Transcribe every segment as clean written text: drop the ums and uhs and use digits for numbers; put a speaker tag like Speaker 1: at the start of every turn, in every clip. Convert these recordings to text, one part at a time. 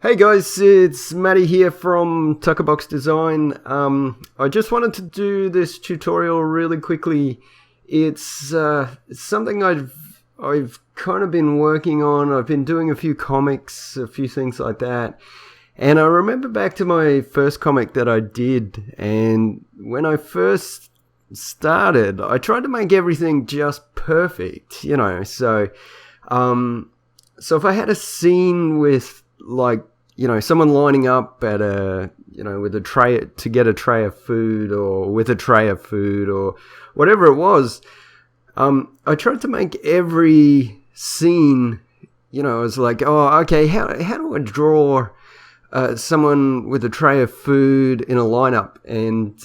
Speaker 1: Hey guys, it's Matty here from Tuckerboxdesign. I just wanted to do this tutorial really quickly. It's something I've kind of been working on. I've been doing a few comics, a few things like that. And I remember back to my first comic that I did, and when I first started, I tried to make everything just perfect, So if I had a scene with someone lining up at with a tray to get a tray of food, or with a tray of food, or whatever it was, I tried to make every scene, I was like, oh, okay, how do I draw someone with a tray of food in a lineup? And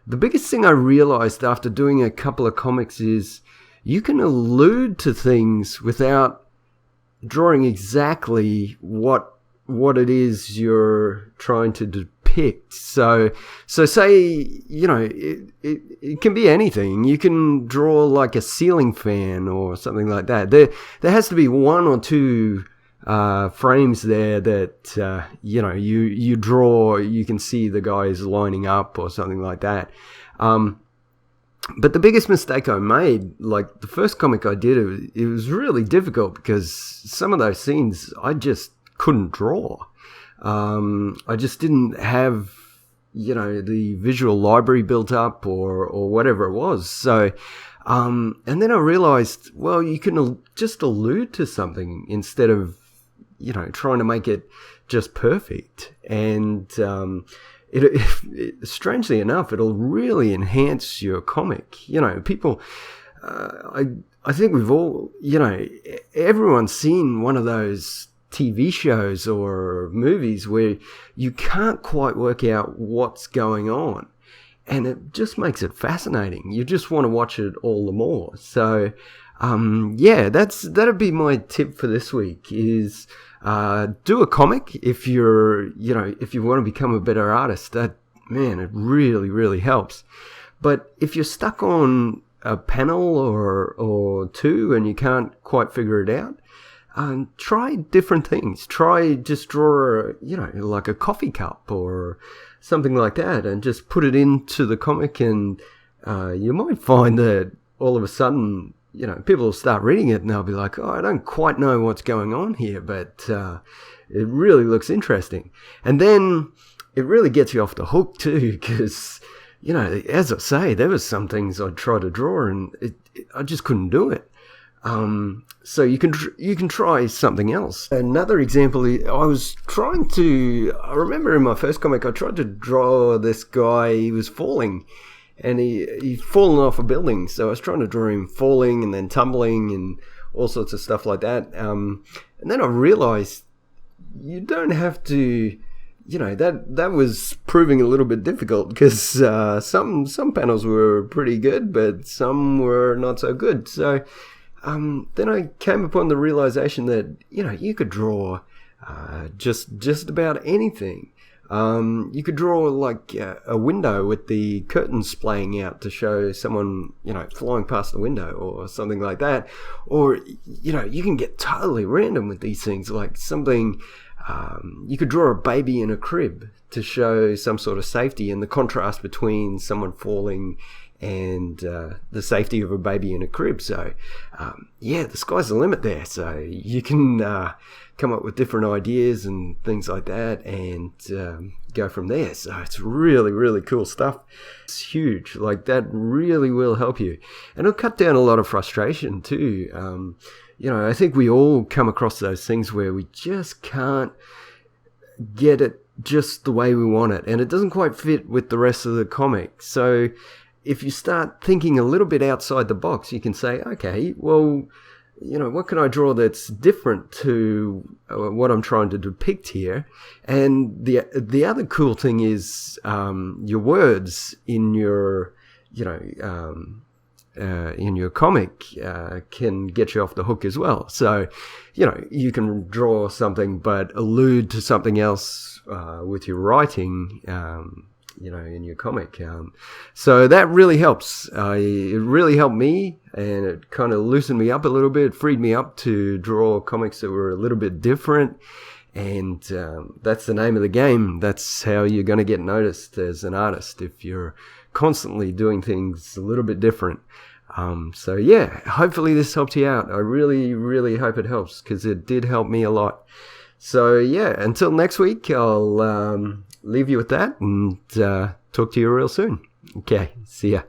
Speaker 1: the biggest thing I realized after doing a couple of comics is you can allude to things without drawing exactly what it is you're trying to depict. So say, it can be anything. You can draw like a ceiling fan or something like that. There has to be one or two frames there that you draw. You can see the guys lining up or something like that. But the biggest mistake I made, like the first comic I did, it was really difficult because some of those scenes I just couldn't draw. I just didn't have, the visual library built up or whatever it was. So, and then I realized, well, you can just allude to something instead of, trying to make it just perfect. And, strangely enough, it'll really enhance your comic. People, I think we've all, everyone's seen one of those TV shows or movies where you can't quite work out what's going on, and it just makes it fascinating. You just want to watch it all the more. So, that'd be my tip for this week is, do a comic if if you want to become a better artist. That, man, it really, really helps. But if you're stuck on a panel or two and you can't quite figure it out, try different things. Try just draw, like a coffee cup or something like that, and just put it into the comic, and you might find that all of a sudden, people will start reading it and they'll be like, oh, I don't quite know what's going on here, but it really looks interesting. And then it really gets you off the hook too, because, as I say, there was some things I'd try to draw and I just couldn't do it. So you can try something else. Another example, I remember in my first comic, I tried to draw this guy. He was falling, and he'd fallen off a building. So I was trying to draw him falling and then tumbling and all sorts of stuff like that. And then I realized you don't have to, that was proving a little bit difficult, because some panels were pretty good, but some were not so good. So then I came upon the realization that, you could draw just about anything. You could draw like a window with the curtains splaying out to show someone, flying past the window or something like that. Or, you can get totally random with these things, like something, you could draw a baby in a crib to show some sort of safety and the contrast between someone falling and the safety of a baby in a crib. So, the sky's the limit there. So you can come up with different ideas and things like that, and go from there. So it's really, really cool stuff. It's huge. Like, that really will help you. And it'll cut down a lot of frustration too. I think we all come across those things where we just can't get it just the way we want it, and it doesn't quite fit with the rest of the comic. So if you start thinking a little bit outside the box, you can say, okay, well, what can I draw that's different to what I'm trying to depict here? And the other cool thing is your words in your, in your comic can get you off the hook as well. So, you can draw something but allude to something else with your writing, in your comic. So that really helps. It really helped me, and it kind of loosened me up a little bit, freed me up to draw comics that were a little bit different. And that's the name of the game. That's how you're going to get noticed as an artist, if you're constantly doing things a little bit different. So yeah, hopefully this helped you out. I really, really hope it helps, because it did help me a lot. So yeah, until next week, I'll leave you with that and talk to you real soon. Okay, see ya.